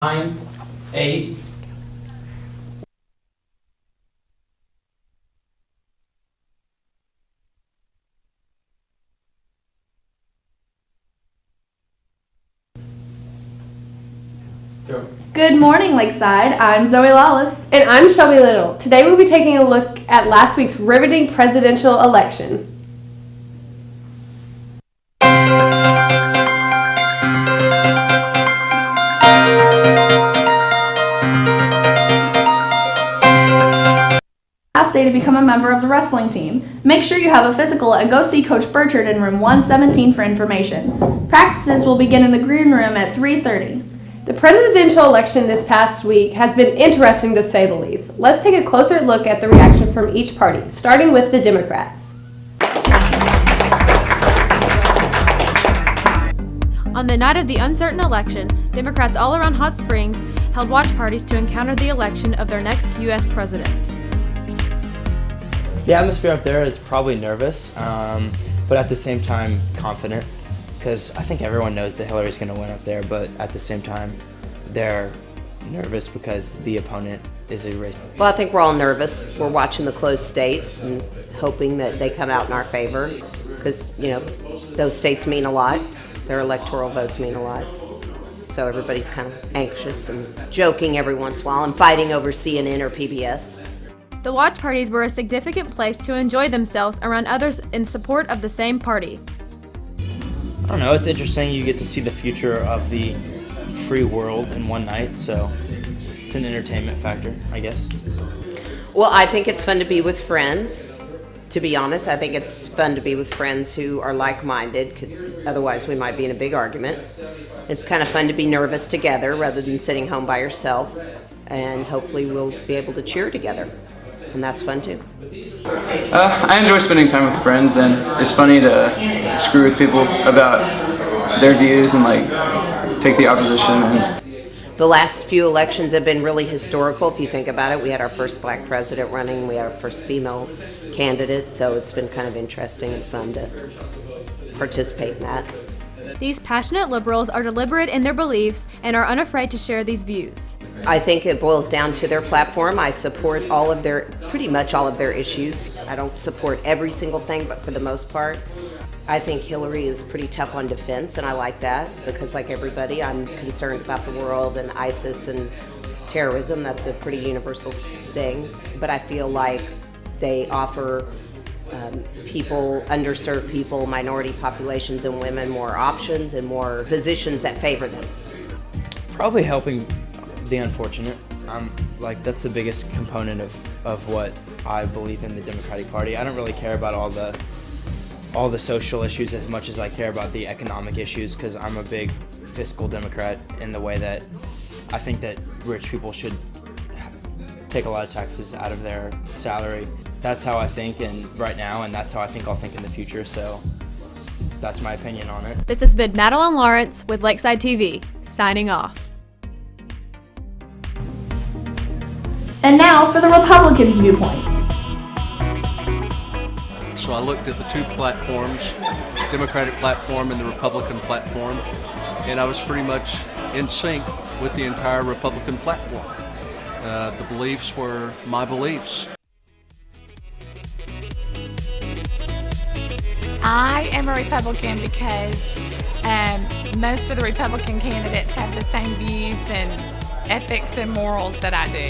9, 8. Go. Good morning, Lakeside. I'm Zoe Lawless. And I'm Shelby Little. Today we'll be taking a look at last week's riveting presidential election. Last day to become a member of the wrestling team. Make sure you have a physical and go see Coach Burchard in room 117 for information. Practices will begin in the green room at 3:30. The presidential election this past week has been interesting to say the least. Let's take a closer look at the reactions from each party, starting with the Democrats. On the night of the uncertain election, Democrats all around Hot Springs held watch parties to encounter the election of their next U.S. president. The atmosphere up there is probably nervous, but at the same time confident, because I think everyone knows that Hillary's going to win up there, but at the same time they're nervous because the opponent is a racist. Well, I think we're all nervous. We're watching the closed states and hoping that they come out in our favor because, those states mean a lot. Their electoral votes mean a lot. So everybody's kind of anxious and joking every once in a while and fighting over CNN or PBS. The watch parties were a significant place to enjoy themselves around others in support of the same party. I don't know, it's interesting. You get to see the future of the free world in one night, so it's an entertainment factor, I guess. Well, I think it's fun to be with friends. To be honest, I think it's fun to be with friends who are like-minded. Otherwise, we might be in a big argument. It's kind of fun to be nervous together rather than sitting home by yourself. And hopefully we'll be able to cheer together. And that's fun too. I enjoy spending time with friends, and it's funny to screw with people about their views and take the opposition. The last few elections have been really historical if you think about it. We had our first black president running, we had our first female candidate, so it's been kind of interesting and fun to participate in that. These passionate liberals are deliberate in their beliefs and are unafraid to share these views. I think it boils down to their platform. I support pretty much all of their issues. I don't support every single thing, but for the most part, I think Hillary is pretty tough on defense, and I like that because, like everybody, I'm concerned about the world and ISIS and terrorism. That's a pretty universal thing, but I feel like they offer people, underserved people, minority populations, and women more options and more positions that favor them. Probably helping the unfortunate. That's the biggest component of what I believe in the Democratic Party. I don't really care about all the social issues as much as I care about the economic issues, because I'm a big fiscal Democrat in the way that I think that rich people should take a lot of taxes out of their salary. That's how I think right now, and that's how I think I'll think in the future, so that's my opinion on it. This has been Madeline Lawrence with Lakeside TV, signing off. And now for the Republicans' viewpoint. So I looked at the two platforms, Democratic platform and the Republican platform, and I was pretty much in sync with the entire Republican platform. The beliefs were my beliefs. I am a Republican because most of the Republican candidates have the same views and ethics and morals that I do.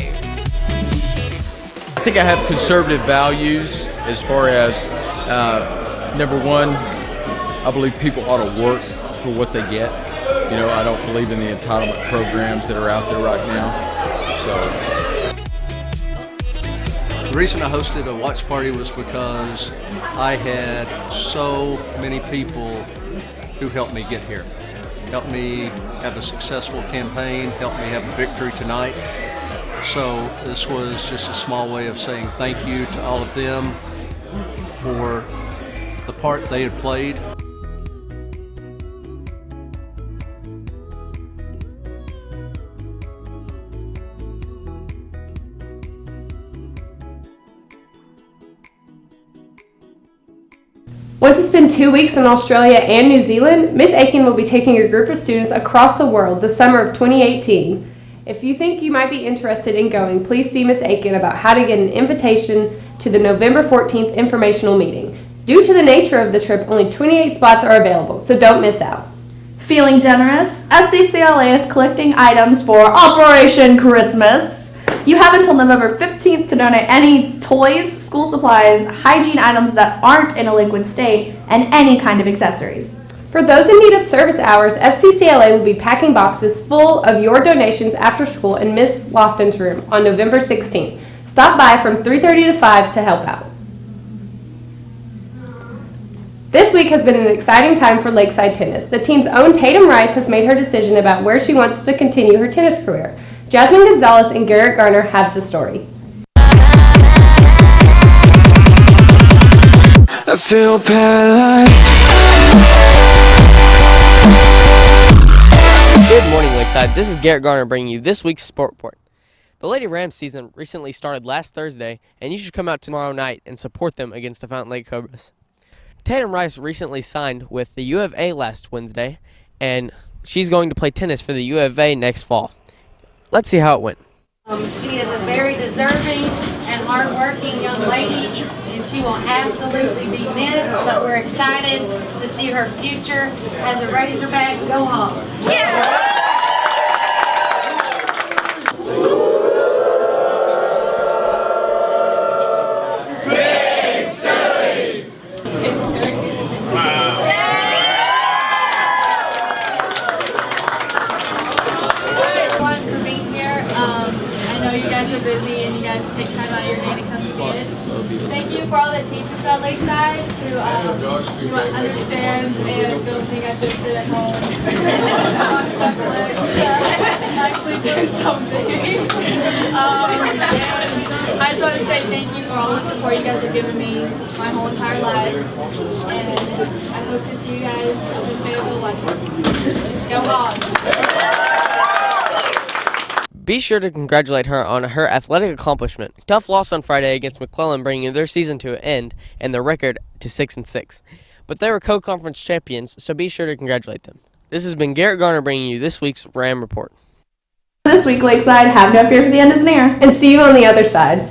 I think I have conservative values as far as, number one, I believe people ought to work for what they get. I don't believe in the entitlement programs that are out there right now. The reason I hosted a watch party was because I had so many people who helped me get here. Helped me have a successful campaign, helped me have a victory tonight. So this was just a small way of saying thank you to all of them for the part they had played. Want to spend 2 weeks in Australia and New Zealand? Miss Aiken will be taking a group of students across the world the summer of 2018. If you think you might be interested in going, please see Ms. Aiken about how to get an invitation to the November 14th informational meeting. Due to the nature of the trip, only 28 spots are available, so don't miss out. Feeling generous? FCCLA is collecting items for Operation Christmas. You have until November 15th to donate any toys, school supplies, hygiene items that aren't in a liquid state, and any kind of accessories. For those in need of service hours, FCCLA will be packing boxes full of your donations after school in Miss Lofton's room on November 16th. Stop by from 3:30 to 5 to help out. This week has been an exciting time for Lakeside tennis. The team's own Tatum Rice has made her decision about where she wants to continue her tennis career. Jasmine Gonzalez and Garrett Garner have the story. I feel paralyzed. Good morning, Lakeside. This is Garrett Garner bringing you this week's Sport Report. The Lady Rams season recently started last Thursday, and you should come out tomorrow night and support them against the Fountain Lake Cobras. Tatum Rice recently signed with the U of A last Wednesday, and she's going to play tennis for the U of A next fall. Let's see how it went. She is a very deserving and hardworking young lady, and she will absolutely be missed, but we're excited to see her future as a Razorback. Go Hawks! Yeah! Busy and you guys take time out of your day to come see it. Thank you for all the teachers at Lakeside who understand and don't think I just sit at home and actually do something. And I just want to say thank you for all the support you guys have given me my whole entire life, and I hope to see you guys up in Fayetteville watching. Go Hogs! Be sure to congratulate her on her athletic accomplishment. Tough loss on Friday against McClellan, bringing their season to an end and their record to 6-6. But they were co-conference champions, so be sure to congratulate them. This has been Garrett Garner bringing you this week's Ram Report. This week, Lakeside, have no fear for the end is near. And see you on the other side.